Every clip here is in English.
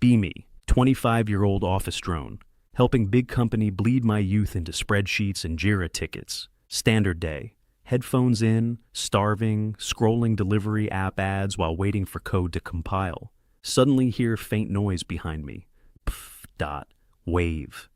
Be me, 25-year-old office drone, helping big company bleed my youth into spreadsheets and Jira tickets. Standard day. Headphones in, starving, scrolling delivery app ads while waiting for code to compile. Suddenly hear faint noise behind me. Pff, dot, wave.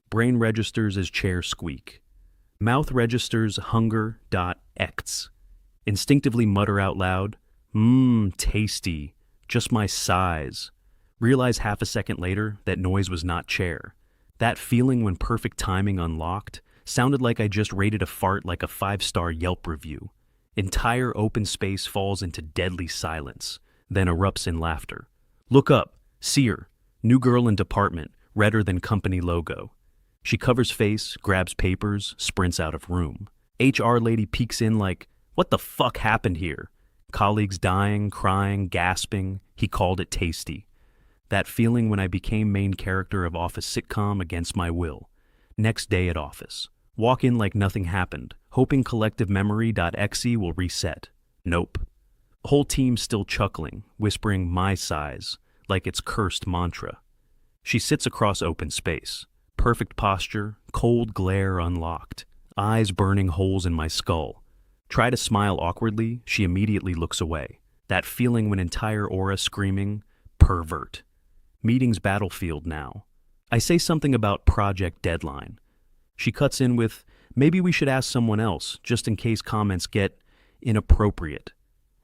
Brain registers as chair squeak. Mouth registers hunger, dot, x. Instinctively mutter out loud, tasty, just my size. Realize half a second later that noise was not chair. That feeling when perfect timing unlocked sounded like I just rated a fart like a 5-star Yelp review. Entire open space falls into deadly silence, then erupts in laughter. Look up, see her, new girl in department, redder than company logo. She covers face, grabs papers, sprints out of room. HR lady peeks in like, what the fuck happened here? Colleagues dying, crying, gasping. He called it tasty. That feeling when I became main character of office sitcom against my will. Next day at office. Walk in like nothing happened, hoping collective memory.exe will reset. Nope. Whole team still chuckling, whispering my size, like it's cursed mantra. She sits across open space. Perfect posture, cold glare unlocked. Eyes burning holes in my skull. Try to smile awkwardly, she immediately looks away. That feeling when entire aura screaming, pervert. Meeting's battlefield now. I say something about project deadline. She cuts in with, maybe we should ask someone else, just in case comments get inappropriate.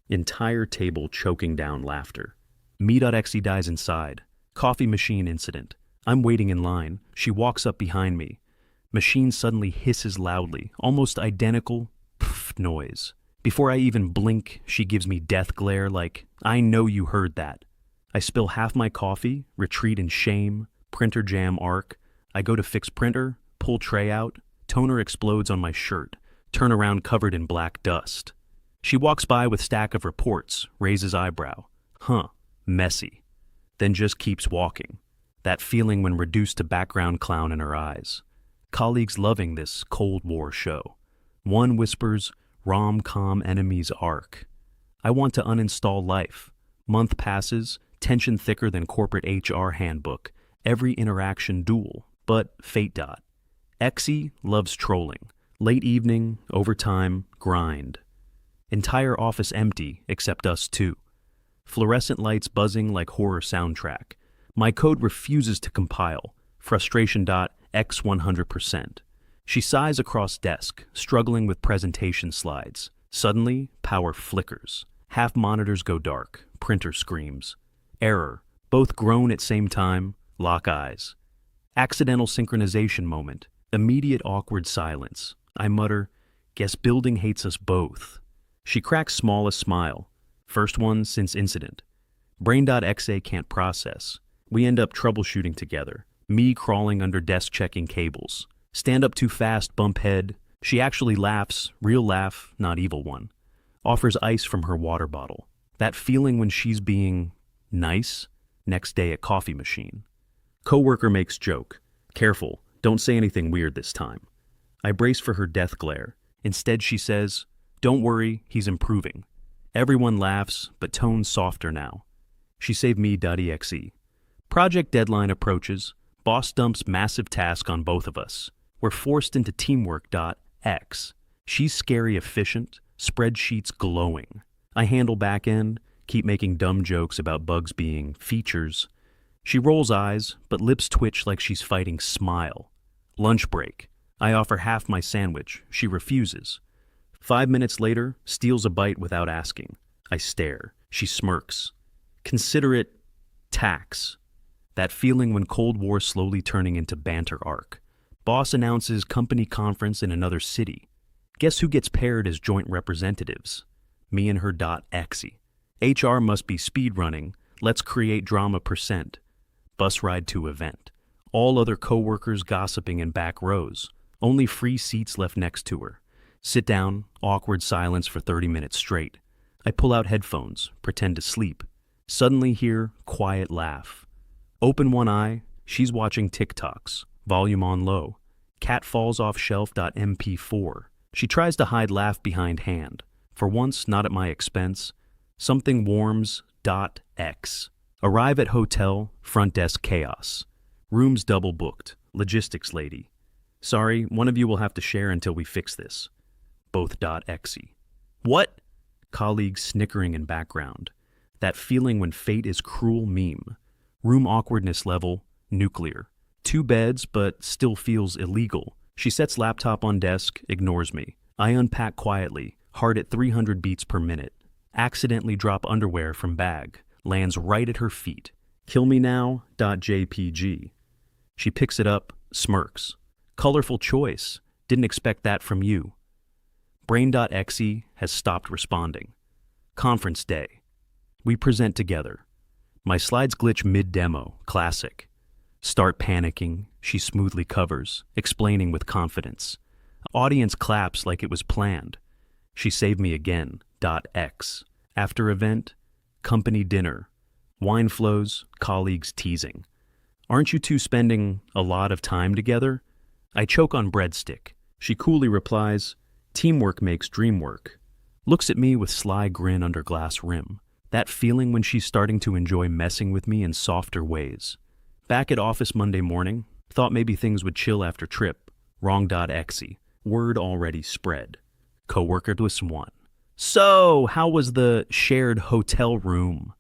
Entire table choking down laughter. Me.exe dies inside. Coffee machine incident. I'm waiting in line. She walks up behind me. Machine suddenly hisses loudly, almost identical pff noise. Before I even blink, she gives me death glare like, I know you heard that. I spill half my coffee, retreat in shame, printer jam arc. I go to fix printer, pull tray out, toner explodes on my shirt, turn around covered in black dust. She walks by with stack of reports, raises eyebrow. Huh, messy. Then just keeps walking. That feeling when reduced to background clown in her eyes. Colleagues loving this Cold War show. One whispers, rom-com enemies arc. I want to uninstall life. Month passes, tension thicker than corporate HR handbook. Every interaction duel, but fate dot. Exe loves trolling. Late evening, overtime, grind. Entire office empty, except us two. Fluorescent lights buzzing like horror soundtrack. My code refuses to compile. Frustration dot x 100%. She sighs across desk, struggling with presentation slides. Suddenly, power flickers. Half monitors go dark. Printer screams. Error. Both groan at same time. Lock eyes. Accidental synchronization moment. Immediate awkward silence. I mutter, guess building hates us both. She cracks smallest smile. First one since incident. Brain.exe can't process. We end up troubleshooting together. Me crawling under desk checking cables. Stand up too fast, bump head. She actually laughs, real laugh, not evil one. Offers ice from her water bottle. That feeling when she's being nice. Next day at coffee machine. Coworker makes joke. Careful, don't say anything weird this time. I brace for her death glare. Instead she says, don't worry, he's improving. Everyone laughs, but tone's softer now. She saved me.exe. Project deadline approaches. Boss dumps massive task on both of us. We're forced into teamwork.x. She's scary efficient, spreadsheets glowing. I handle back end, keep making dumb jokes about bugs being features. She rolls eyes, but lips twitch like she's fighting smile. Lunch break. I offer half my sandwich. She refuses. 5 minutes later, steals a bite without asking. I stare. She smirks. Consider it tax. That feeling when Cold War slowly turning into banter arc. Boss announces company conference in another city. Guess who gets paired as joint representatives? Me and her .exe. HR must be speed running. Let's create drama %. Bus ride to event. All other coworkers gossiping in back rows. Only free seats left next to her. Sit down, awkward silence for 30 minutes straight. I pull out headphones, pretend to sleep. Suddenly hear quiet laugh. Open one eye, she's watching TikToks, volume on low. Cat falls off shelf.mp4. She tries to hide laugh behind hand. For once, not at my expense. Something warms .x. Arrive at hotel, front desk chaos. Rooms double booked. Logistics lady. Sorry, one of you will have to share until we fix this. Both.exe. What? Colleagues snickering in background. That feeling when fate is cruel meme. Room awkwardness level, nuclear. 2 beds, but still feels illegal. She sets laptop on desk, ignores me. I unpack quietly, heart at 300 beats per minute. Accidentally drop underwear from bag. Lands right at her feet. Kill me now, .jpg. She picks it up, smirks. Colorful choice. Didn't expect that from you. Brain.exe has stopped responding. Conference day. We present together. My slides glitch mid-demo, classic. Start panicking, she smoothly covers, explaining with confidence. Audience claps like it was planned. She saved me again, .x. After event, company dinner. Wine flows, colleagues teasing. Aren't you two spending a lot of time together? I choke on breadstick. She coolly replies, teamwork makes dream work. Looks at me with sly grin under glass rim. That feeling when she's starting to enjoy messing with me in softer ways. Back at office Monday morning, thought maybe things would chill after trip. Wrong.exe. Word already spread. Coworker twist 1. So, how was the shared hotel room?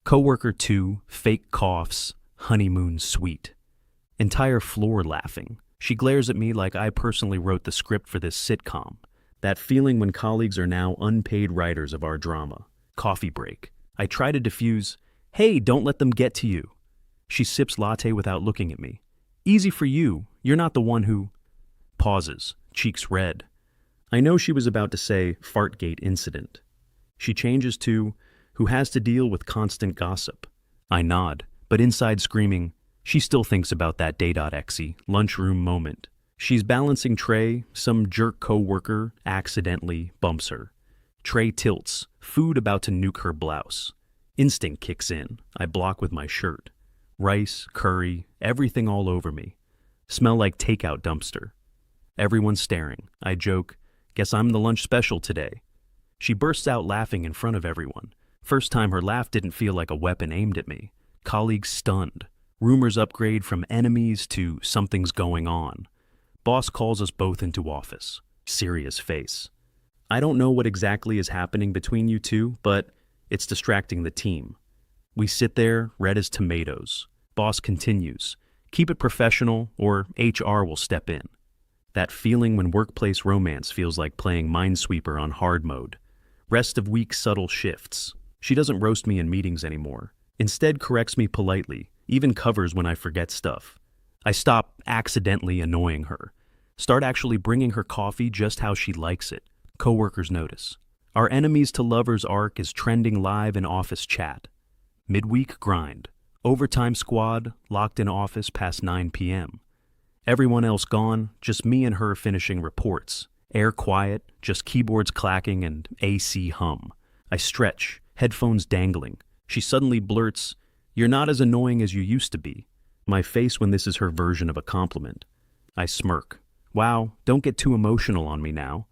Coworker 2, fake coughs, honeymoon suite. Entire floor laughing. She glares at me like I personally wrote the script for this sitcom. That feeling when colleagues are now unpaid writers of our drama. Coffee break. I try to diffuse, hey, don't let them get to you. She sips latte without looking at me. Easy for you, you're not the one who... Pauses, cheeks red. I know she was about to say Fartgate incident. She changes to, who has to deal with constant gossip. I nod, but inside screaming, she still thinks about that day.exe, lunchroom moment. She's balancing tray, some jerk co-worker accidentally bumps her. Tray tilts, food about to nuke her blouse. Instinct kicks in, I block with my shirt. Rice, curry, everything all over me. Smell like takeout dumpster. Everyone's staring. I joke, guess I'm the lunch special today. She bursts out laughing in front of everyone. First time her laugh didn't feel like a weapon aimed at me. Colleagues stunned. Rumors upgrade from enemies to something's going on. Boss calls us both into office. Serious face. I don't know what exactly is happening between you two, but it's distracting the team. We sit there, red as tomatoes. Boss continues. Keep it professional or HR will step in. That feeling when workplace romance feels like playing Minesweeper on hard mode. Rest of week subtle shifts. She doesn't roast me in meetings anymore. Instead corrects me politely, even covers when I forget stuff. I stop accidentally annoying her. Start actually bringing her coffee just how she likes it. Coworkers notice. Our enemies to lovers arc is trending live in office chat. Midweek grind. Overtime squad, locked in office past 9 p.m. Everyone else gone, just me and her finishing reports. Air quiet, just keyboards clacking and AC hum. I stretch, headphones dangling. She suddenly blurts, "You're not as annoying as you used to be." My face when this is her version of a compliment. I smirk. Wow, don't get too emotional on me now.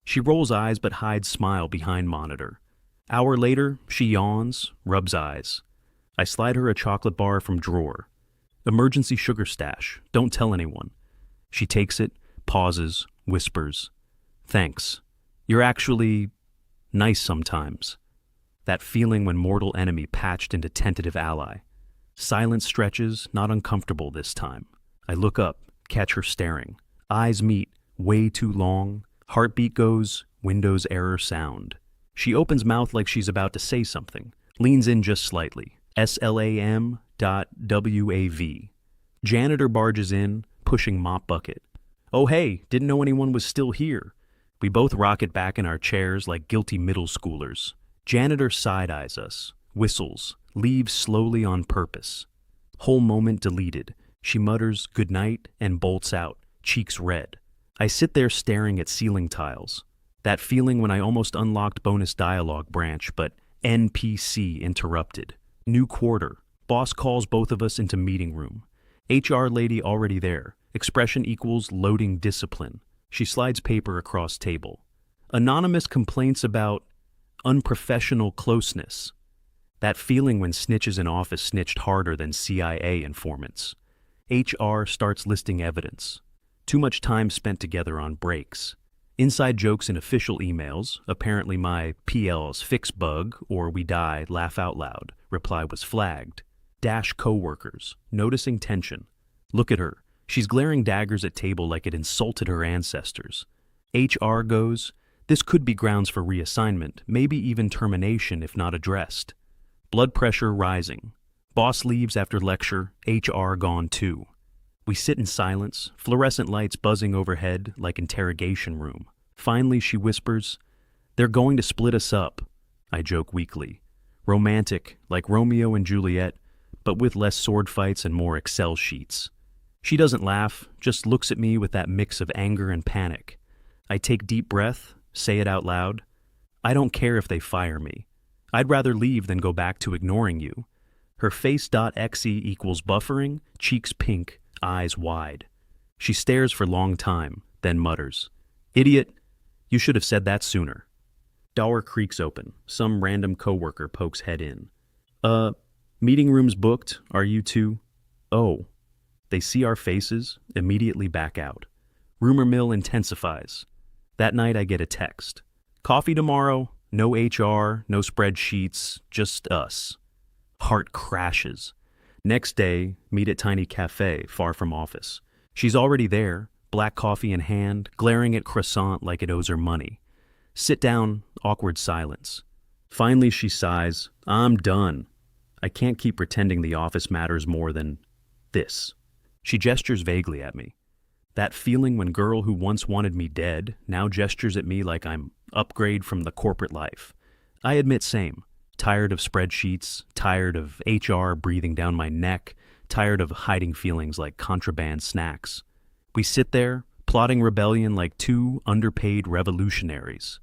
She rolls eyes but hides smile behind monitor. Hour later, she yawns, rubs eyes. I slide her a chocolate bar from drawer. Emergency sugar stash, don't tell anyone. She takes it, pauses, whispers. Thanks. You're actually nice sometimes. That feeling when mortal enemy patched into tentative ally. Silent stretches, not uncomfortable this time. I look up, catch her staring. Eyes meet, way too long. Heartbeat goes, Windows error sound. She opens mouth like she's about to say something. Leans in just slightly. SLAM.WAV. Janitor barges in, pushing mop bucket. Oh hey, didn't know anyone was still here. We both rocket back in our chairs like guilty middle schoolers. Janitor side-eyes us, whistles, leaves slowly on purpose. Whole moment deleted. She mutters goodnight and bolts out, cheeks red. I sit there staring at ceiling tiles. That feeling when I almost unlocked bonus dialogue branch, but NPC interrupted. New quarter. Boss calls both of us into meeting room. HR lady already there. Expression equals loading discipline. She slides paper across table. Anonymous complaints about unprofessional closeness. That feeling when snitches in office snitched harder than CIA informants. HR starts listing evidence. Too much time spent together on breaks. Inside jokes in official emails, apparently my PL's fix bug or we die, laugh out loud, reply was flagged. Dash coworkers, noticing tension. Look at her. She's glaring daggers at table like it insulted her ancestors. HR goes, this could be grounds for reassignment, maybe even termination if not addressed. Blood pressure rising. Boss leaves after lecture, HR gone too. We sit in silence, fluorescent lights buzzing overhead like interrogation room. Finally, she whispers, they're going to split us up. I joke weakly. Romantic, like Romeo and Juliet, but with less sword fights and more Excel sheets. She doesn't laugh, just looks at me with that mix of anger and panic. I take deep breath, say it out loud. I don't care if they fire me. I'd rather leave than go back to ignoring you. Her face.exe equals buffering, cheeks pink, eyes wide. She stares for a long time, then mutters, idiot, you should have said that sooner. Door creaks open. Some random coworker pokes head in. Meeting room's booked. Are you two? Oh. They see our faces, immediately back out. Rumor mill intensifies. That night I get a text. Coffee tomorrow, no HR, no spreadsheets, just us. Heart crashes. Next day, meet at tiny cafe, far from office. She's already there, black coffee in hand, glaring at croissant like it owes her money. Sit down, awkward silence. Finally she sighs, I'm done. I can't keep pretending the office matters more than this. She gestures vaguely at me. That feeling when girl who once wanted me dead now gestures at me like I'm upgrade from the corporate life. I admit same. Tired of spreadsheets, tired of HR breathing down my neck, tired of hiding feelings like contraband snacks. We sit there, plotting rebellion like two underpaid revolutionaries.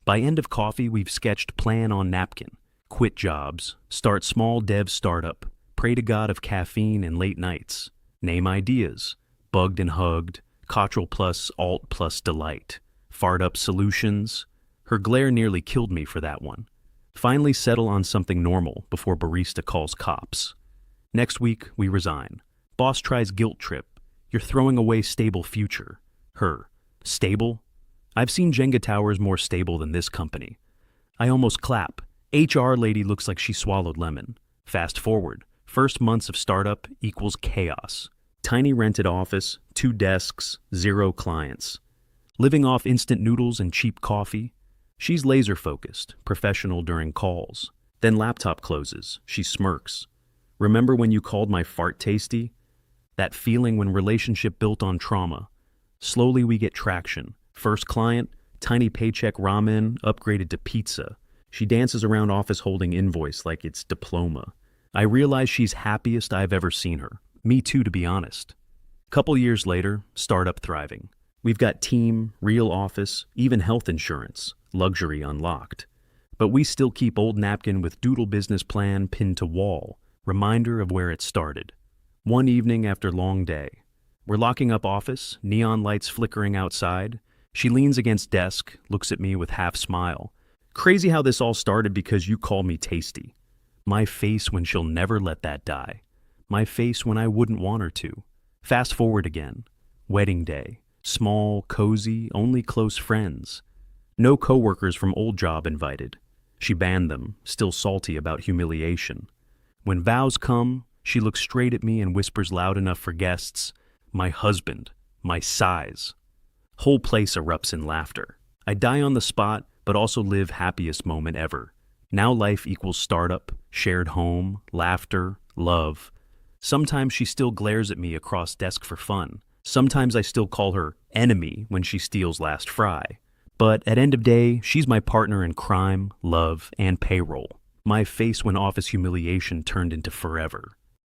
By end of coffee, we've sketched plan on napkin, quit jobs, start small dev startup, pray to God of caffeine and late nights, name ideas, bugged and hugged, Cottrell plus alt plus delight, fart up solutions. Her glare nearly killed me for that one. Finally settle on something normal before barista calls cops. Next week, we resign. Boss tries guilt trip. You're throwing away stable future. Her. Stable? I've seen Jenga towers more stable than this company. I almost clap. HR lady looks like she swallowed lemon. Fast forward. First months of startup equals chaos. Tiny rented office, 2 desks, 0 clients. Living off instant noodles and cheap coffee. She's laser-focused, professional during calls. Then laptop closes. She smirks. Remember when you called my fart tasty? That feeling when relationship built on trauma. Slowly we get traction. First client, tiny paycheck ramen, upgraded to pizza. She dances around office holding invoice like it's diploma. I realize she's happiest I've ever seen her. Me too, to be honest. Couple years later, startup thriving. We've got team, real office, even health insurance. Luxury unlocked. But we still keep old napkin with doodle business plan pinned to wall, reminder of where it started. One evening after long day. We're locking up office, neon lights flickering outside. She leans against desk, looks at me with half smile. Crazy how this all started because you call me tasty. My face when she'll never let that die. My face when I wouldn't want her to. Fast forward again. Wedding day. Small, cozy, only close friends. No coworkers from old job invited. She banned them, still salty about humiliation. When vows come, she looks straight at me and whispers loud enough for guests, my husband, my size. Whole place erupts in laughter. I die on the spot, but also live happiest moment ever. Now life equals startup, shared home, laughter, love. Sometimes she still glares at me across desk for fun. Sometimes I still call her enemy when she steals last fry. But at end of day, she's my partner in crime, love, and payroll. My face when office humiliation turned into forever.